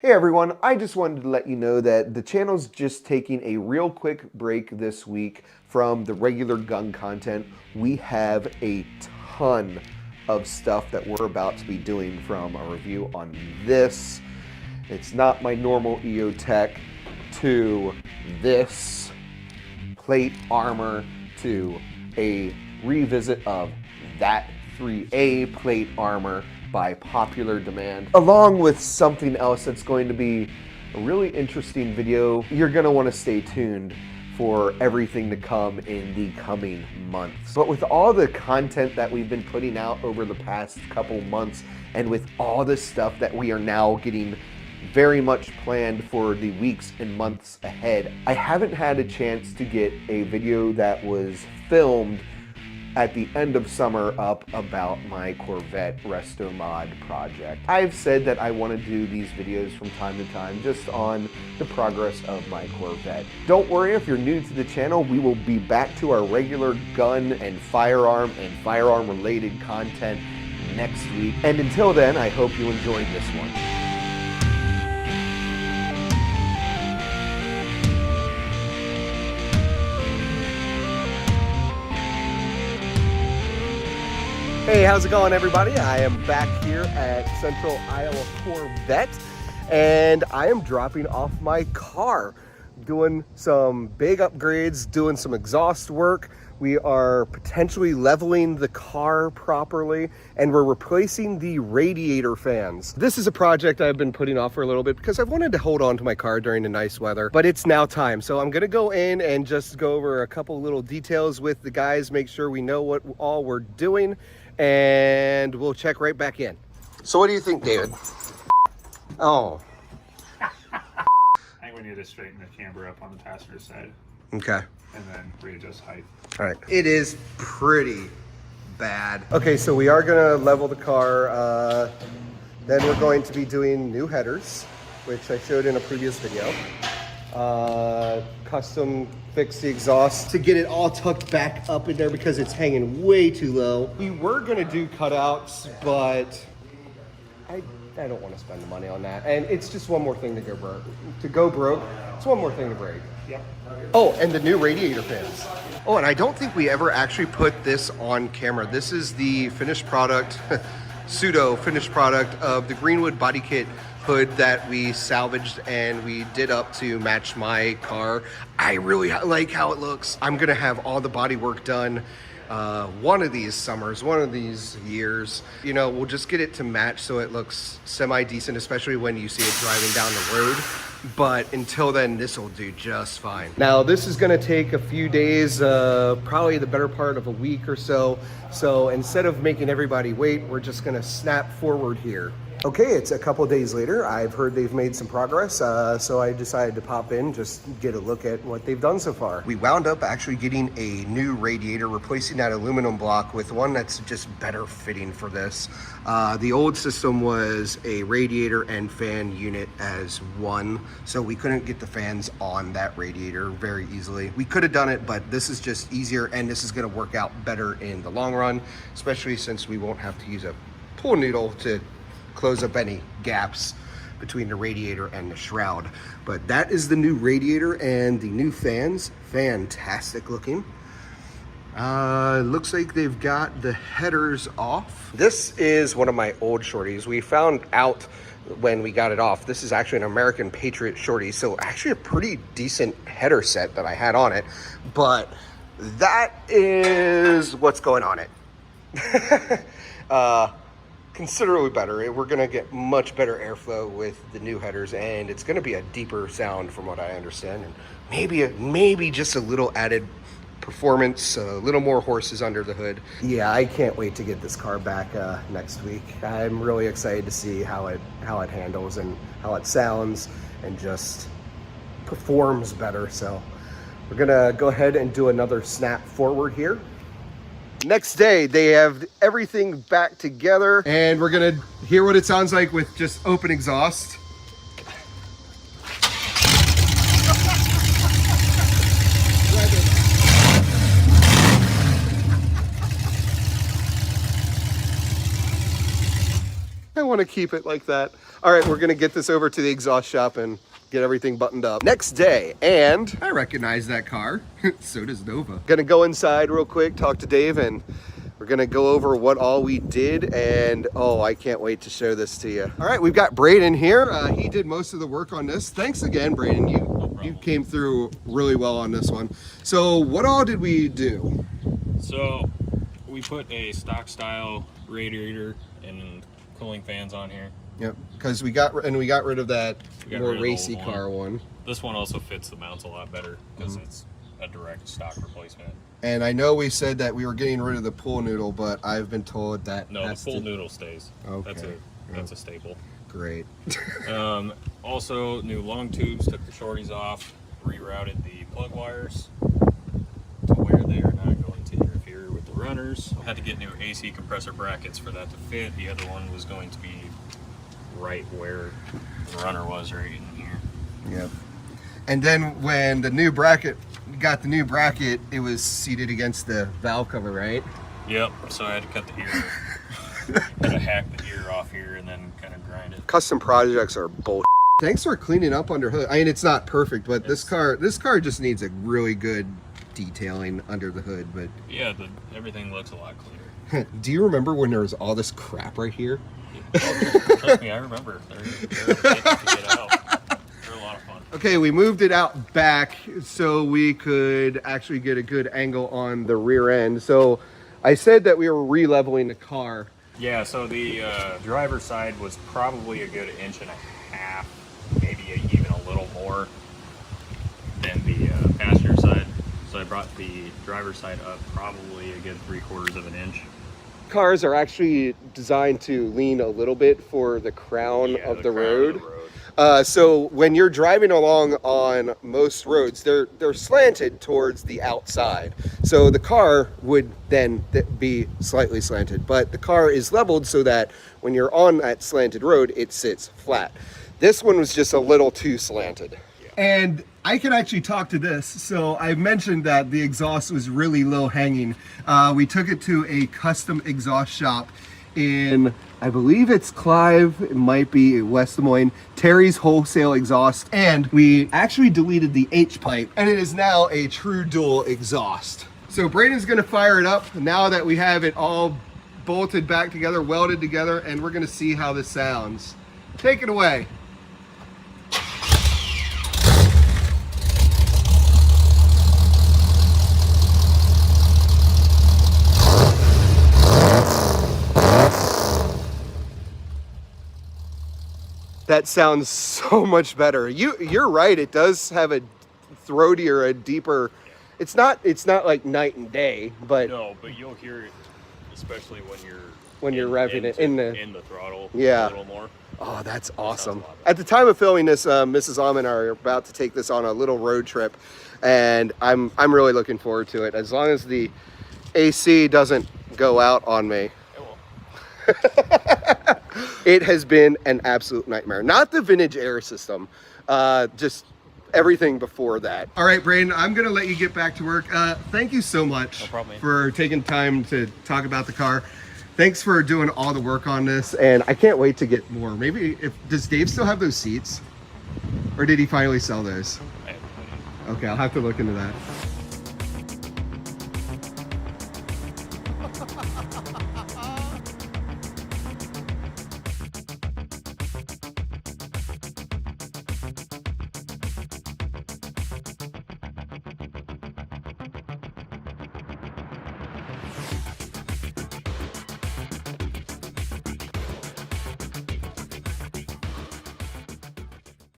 Hey everyone, I just wanted to let you know that the channel's just taking a real quick break this week from the regular gun content. We have a ton of stuff that we're about to be doing, from a review on this, it's not my normal EO tech, to this plate armor, to a revisit of that 3A plate armor by popular demand, along with something else that's going to be a really interesting video. You're going to want to stay tuned for everything to come in the coming months. But with all the content that we've been putting out over the past couple months, and with all the stuff that we are now getting very much planned for the weeks and months ahead, I haven't had a chance to get a video that was filmed at the end of summer up about my Corvette Restomod project. I've said that I want to do these videos from time to time just on the progress of my Corvette. Don't worry if you're new to the channel, we will be back to our regular gun and firearm related content next week. And until then, I hope you enjoyed this one. Hey, how's it going, everybody? I am back here at Central Iowa Corvette, and I am dropping off my car, doing some big upgrades, doing some exhaust work. We are potentially leveling the car properly, and we're replacing the radiator fans. This is a project I've been putting off for a little bit because I've wanted to hold on to my car during the nice weather, but it's now time. So I'm gonna go in and just go over a couple little details with the guys, make sure we know what all we're doing, and we'll check right back in. So what do you think, David? Oh. I think we need to straighten the camber up on the passenger side. Okay. And then readjust height. All right. It is pretty bad. Okay, so we are gonna level the car. Then we're going to be doing new headers, which I showed in a previous video. Custom fix the exhaust to get it all tucked back up in there because it's hanging way too low. We were gonna do cutouts, but I don't want to spend the money on that. And it's just one more thing to go broke. It's one more thing to break. Yep. Oh, and the new radiator fans. Oh, and I don't think we ever actually put this on camera. This is the finished product, pseudo finished product of the Greenwood body kit hood that we salvaged and we did up to match my car. I really like how it looks. I'm gonna have all the body work done one of these summers, one of these years. You know, we'll just get it to match so it looks semi-decent, especially when you see it driving down the road. But until then, this will do just fine. Now, this is gonna take a few days, probably the better part of a week or so. So instead of making everybody wait, we're just gonna snap forward here. Okay, it's a couple days later. I've heard they've made some progress, so I decided to pop in, just get a look at what they've done so far. We wound up actually getting a new radiator, replacing that aluminum block with one that's just better fitting for this. The old system was a radiator and fan unit as one, so we couldn't get the fans on that radiator very easily. We could have done it, but this is just easier, and this is gonna work out better in the long run, especially since we won't have to use a pull needle to close up any gaps between the radiator and the shroud. But that is the new radiator and the new fans. Fantastic looking. Looks like they've got the headers off. This is one of my old shorties. We found out when we got it off, this is actually an American Patriot shorty, so actually a pretty decent header set that I had on it. But that is what's going on it. Considerably better. We're gonna get much better airflow with the new headers, and it's gonna be a deeper sound from what I understand, and maybe just a little added performance, a little more horses under the hood. Yeah, I can't wait to get this car back next week. I'm really excited to see how it handles and how it sounds and just performs better. So we're gonna go ahead and do another snap forward here. Next day, they have everything back together, and we're gonna hear what it sounds like with just open exhaust. I want want to keep it like that. All right, we're gonna get this over to the exhaust shop and get everything buttoned up. Next day, and I recognize that car. So does Nova. Gonna go inside real quick, talk to Dave, and we're gonna go over what all we did, and oh, I can't wait to show this to you. All right, we've got Braden here. He did most of the work on this. Thanks again, Braden. You came through really well on this one. So what all did we do? So we put a stock style radiator and cooling fans on here. Yep, because we got rid of that more racy car one. This one also fits the mounts a lot better because it's a direct stock replacement. And I know we said that we were getting rid of the pool noodle, but I've been told that no, the pool noodle stays. Okay, that's a staple. Great. Also, new long tubes. Took the shorties off. Rerouted the plug wires to where they are not going to interfere with the runners. Had to get new AC compressor brackets for that to fit. The other one was going to be right where the runner was, right in here. Yep. And then when the new bracket, it was seated against the valve cover, right? Yep. So I had to cut the ear. Had to hack the ear off here and then kind of grind it. Custom projects are bullshit. Thanks for cleaning up under hood. I mean, it's not perfect, but this car just needs a really good detailing under the hood. But yeah, everything looks a lot cleaner. Do you remember when there was all this crap right here? Trust me, I remember. They're to get out. They're a lot of fun. Okay, we moved it out back so we could actually get a good angle on the rear end. So I said that we were re-leveling the car. Yeah, so the driver's side was probably a good 1.5 inches, maybe even a little more than the passenger side. So I brought the driver's side up probably a good 3/4 inch. Cars are actually designed to lean a little bit for the crown of the road. So when you're driving along on most roads, they're slanted towards the outside. So the car would then be slightly slanted, but the car is leveled so that when you're on that slanted road, it sits flat. This one was just a little too slanted. And I can actually talk to this. So I mentioned that the exhaust was really low hanging. We took it to a custom exhaust shop in, I believe it's Clive, it might be West Des Moines, Terry's Wholesale Exhaust. And we actually deleted the H pipe, and it is now a true dual exhaust. So Braden's gonna fire it up now that we have it all bolted back together, welded together, and we're gonna see how this sounds. Take it away. That sounds so much better. You're right. It does have a throatier, a deeper. It's not like night and day, but no. But you'll hear it, especially when you're revving it in the throttle. Yeah. A little more. Oh, that's awesome. At the time of filming this, Mrs. Alman and I are about to take this on a little road trip, and I'm really looking forward to it. As long as the AC doesn't go out on me. It has been an absolute nightmare. Not the vintage air system, just everything before that. All right, Braden, I'm gonna let you get back to work. Thank you so much for taking time to talk about the car. Thanks for doing all the work on this, and I can't wait to get more. Maybe does Dave still have those seats? Or did he finally sell those? Okay, I'll have to look into that.